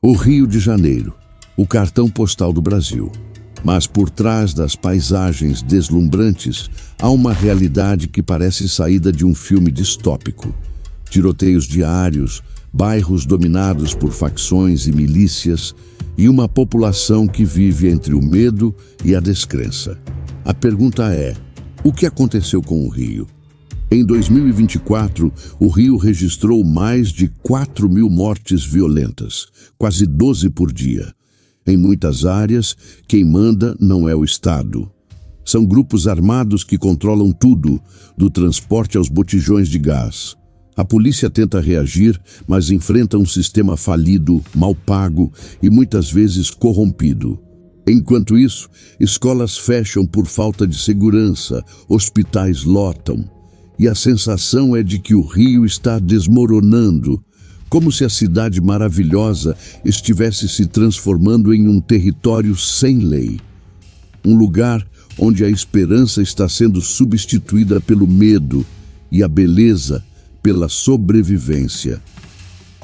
O Rio de Janeiro, o cartão postal do Brasil. Mas por trás das paisagens deslumbrantes, há uma realidade que parece saída de um filme distópico. Tiroteios diários, bairros dominados por facções e milícias, e uma população que vive entre o medo e a descrença. A pergunta é: o que aconteceu com o Rio? Em 2024, o Rio registrou mais de 4.000 mortes violentas, quase 12 por dia. Em muitas áreas, quem manda não é o Estado. São grupos armados que controlam tudo, do transporte aos botijões de gás. A polícia tenta reagir, mas enfrenta um sistema falido, mal pago e muitas vezes corrompido. Enquanto isso, escolas fecham por falta de segurança, hospitais lotam. E a sensação é de que o Rio está desmoronando, como se a cidade maravilhosa estivesse se transformando em um território sem lei. Um lugar onde a esperança está sendo substituída pelo medo e a beleza pela sobrevivência.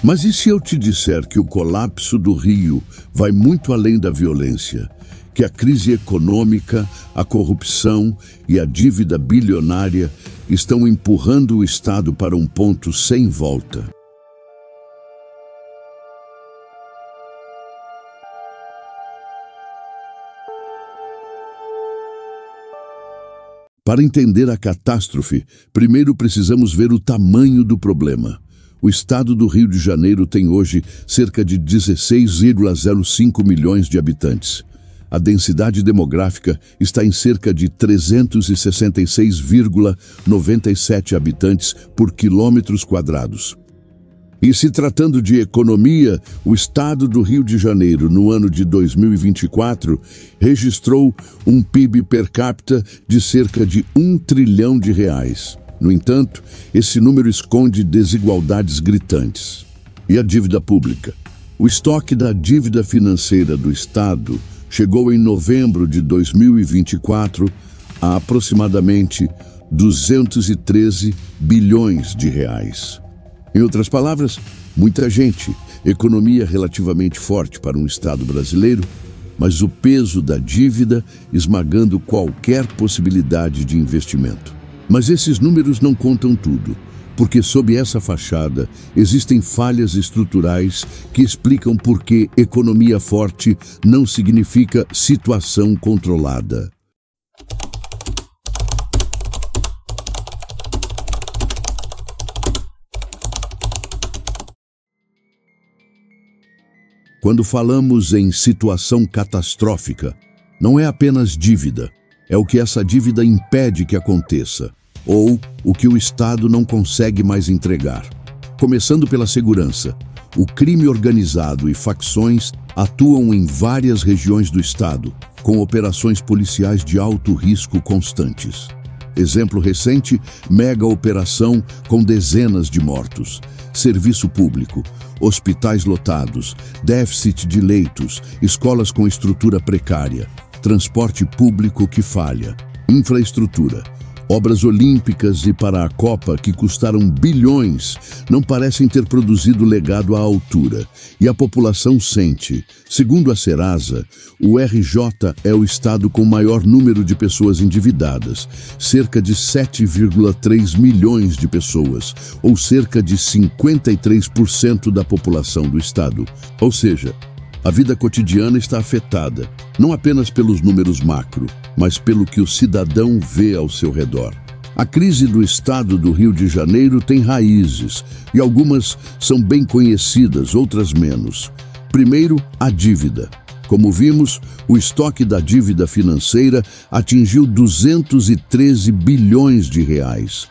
Mas e se eu te disser que o colapso do Rio vai muito além da violência? Que a crise econômica, a corrupção e a dívida bilionária estão empurrando o Estado para um ponto sem volta? Para entender a catástrofe, primeiro precisamos ver o tamanho do problema. O estado do Rio de Janeiro tem hoje cerca de 16,05 milhões de habitantes. A densidade demográfica está em cerca de 366,97 habitantes por quilômetros quadrados. E se tratando de economia, o estado do Rio de Janeiro, no ano de 2024, registrou um PIB per capita de cerca de R$ 1 trilhão. No entanto, esse número esconde desigualdades gritantes. E a dívida pública? O estoque da dívida financeira do Estado chegou em novembro de 2024 a aproximadamente 213 bilhões de reais. Em outras palavras, muita gente, economia relativamente forte para um Estado brasileiro, mas o peso da dívida esmagando qualquer possibilidade de investimento. Mas esses números não contam tudo, porque sob essa fachada existem falhas estruturais que explicam por que economia forte não significa situação controlada. Quando falamos em situação catastrófica, não é apenas dívida, é o que essa dívida impede que aconteça, ou o que o Estado não consegue mais entregar. Começando pela segurança, o crime organizado e facções atuam em várias regiões do Estado, com operações policiais de alto risco constantes. Exemplo recente, mega operação com dezenas de mortos. Serviço público, hospitais lotados, déficit de leitos, escolas com estrutura precária, transporte público que falha, infraestrutura. Obras olímpicas e para a Copa que custaram bilhões não parecem ter produzido legado à altura, e a população sente. Segundo a Serasa, o RJ é o estado com maior número de pessoas endividadas, cerca de 7,3 milhões de pessoas, ou cerca de 53% da população do estado. Ou seja, a vida cotidiana está afetada, não apenas pelos números macro, mas pelo que o cidadão vê ao seu redor. A crise do estado do Rio de Janeiro tem raízes, e algumas são bem conhecidas, outras menos. Primeiro, a dívida. Como vimos, o estoque da dívida financeira atingiu 213 bilhões de reais.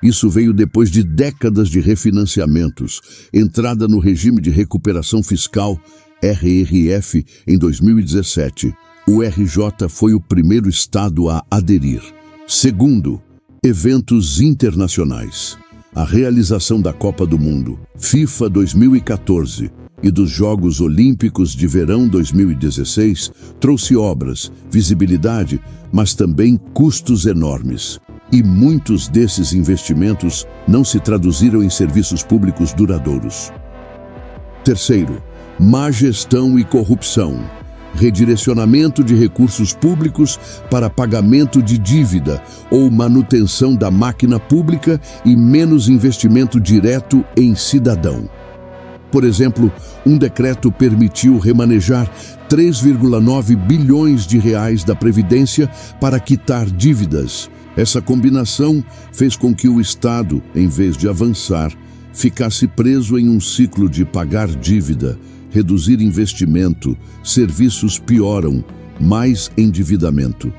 Isso veio depois de décadas de refinanciamentos, entrada no regime de recuperação fiscal, RRF, em 2017. O RJ foi o primeiro estado a aderir. Segundo, eventos internacionais. A realização da Copa do Mundo, FIFA 2014 e dos Jogos Olímpicos de Verão 2016 trouxe obras, visibilidade, mas também custos enormes. E muitos desses investimentos não se traduziram em serviços públicos duradouros. Terceiro, má gestão e corrupção, redirecionamento de recursos públicos para pagamento de dívida ou manutenção da máquina pública e menos investimento direto em cidadão. Por exemplo, um decreto permitiu remanejar 3,9 bilhões de reais da Previdência para quitar dívidas. Essa combinação fez com que o Estado, em vez de avançar, ficasse preso em um ciclo de pagar dívida, reduzir investimento, serviços pioram, mais endividamento.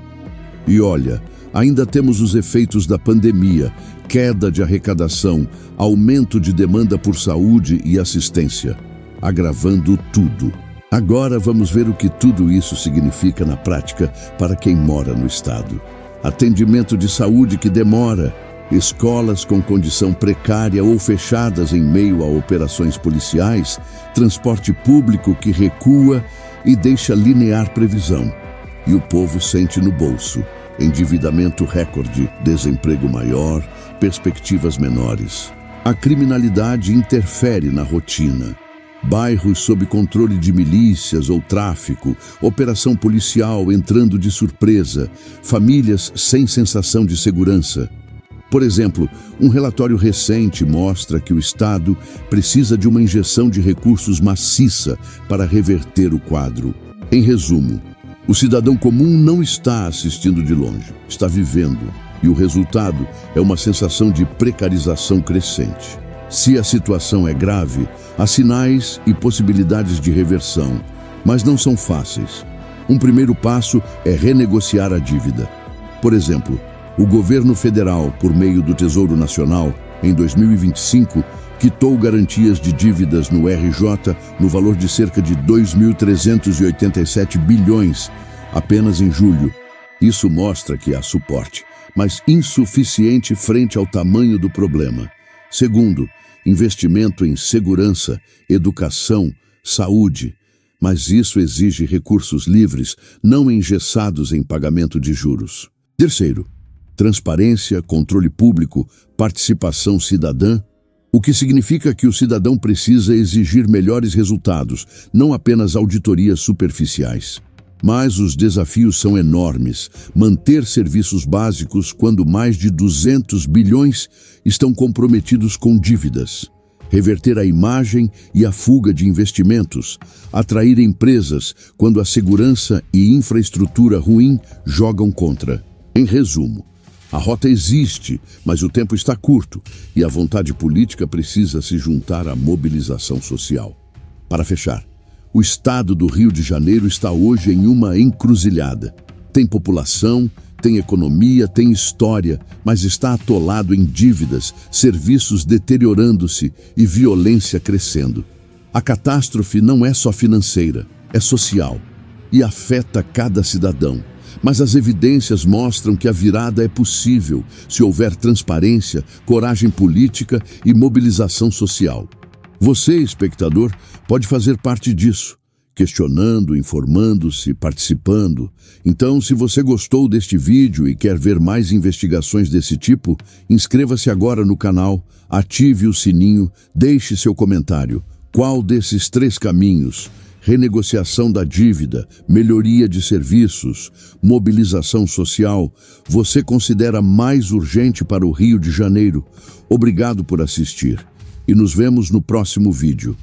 E olha, ainda temos os efeitos da pandemia, queda de arrecadação, aumento de demanda por saúde e assistência, agravando tudo. Agora vamos ver o que tudo isso significa na prática para quem mora no estado. Atendimento de saúde que demora, escolas com condição precária ou fechadas em meio a operações policiais, transporte público que recua e deixa linear previsão. E o povo sente no bolso endividamento recorde, desemprego maior, perspectivas menores. A criminalidade interfere na rotina. Bairros sob controle de milícias ou tráfico, operação policial entrando de surpresa, famílias sem sensação de segurança. Por exemplo, um relatório recente mostra que o Estado precisa de uma injeção de recursos maciça para reverter o quadro. Em resumo, o cidadão comum não está assistindo de longe, está vivendo, e o resultado é uma sensação de precarização crescente. Se a situação é grave, há sinais e possibilidades de reversão, mas não são fáceis. Um primeiro passo é renegociar a dívida. Por exemplo, o governo federal, por meio do Tesouro Nacional, em 2025, quitou garantias de dívidas no RJ no valor de cerca de 2.387 bilhões, apenas em julho. Isso mostra que há suporte, mas insuficiente frente ao tamanho do problema. Segundo, investimento em segurança, educação, saúde, mas isso exige recursos livres, não engessados em pagamento de juros. Terceiro, transparência, controle público, participação cidadã, o que significa que o cidadão precisa exigir melhores resultados, não apenas auditorias superficiais. Mas os desafios são enormes. Manter serviços básicos quando mais de 200 bilhões estão comprometidos com dívidas. Reverter a imagem e a fuga de investimentos. Atrair empresas quando a segurança e infraestrutura ruim jogam contra. Em resumo, a rota existe, mas o tempo está curto e a vontade política precisa se juntar à mobilização social. Para fechar, o estado do Rio de Janeiro está hoje em uma encruzilhada. Tem população, tem economia, tem história, mas está atolado em dívidas, serviços deteriorando-se e violência crescendo. A catástrofe não é só financeira, é social e afeta cada cidadão. Mas as evidências mostram que a virada é possível se houver transparência, coragem política e mobilização social. Você, espectador, pode fazer parte disso, questionando, informando-se, participando. Então, se você gostou deste vídeo e quer ver mais investigações desse tipo, inscreva-se agora no canal, ative o sininho, deixe seu comentário. Qual desses 3 caminhos, renegociação da dívida, melhoria de serviços, mobilização social, você considera mais urgente para o Rio de Janeiro? Obrigado por assistir e nos vemos no próximo vídeo.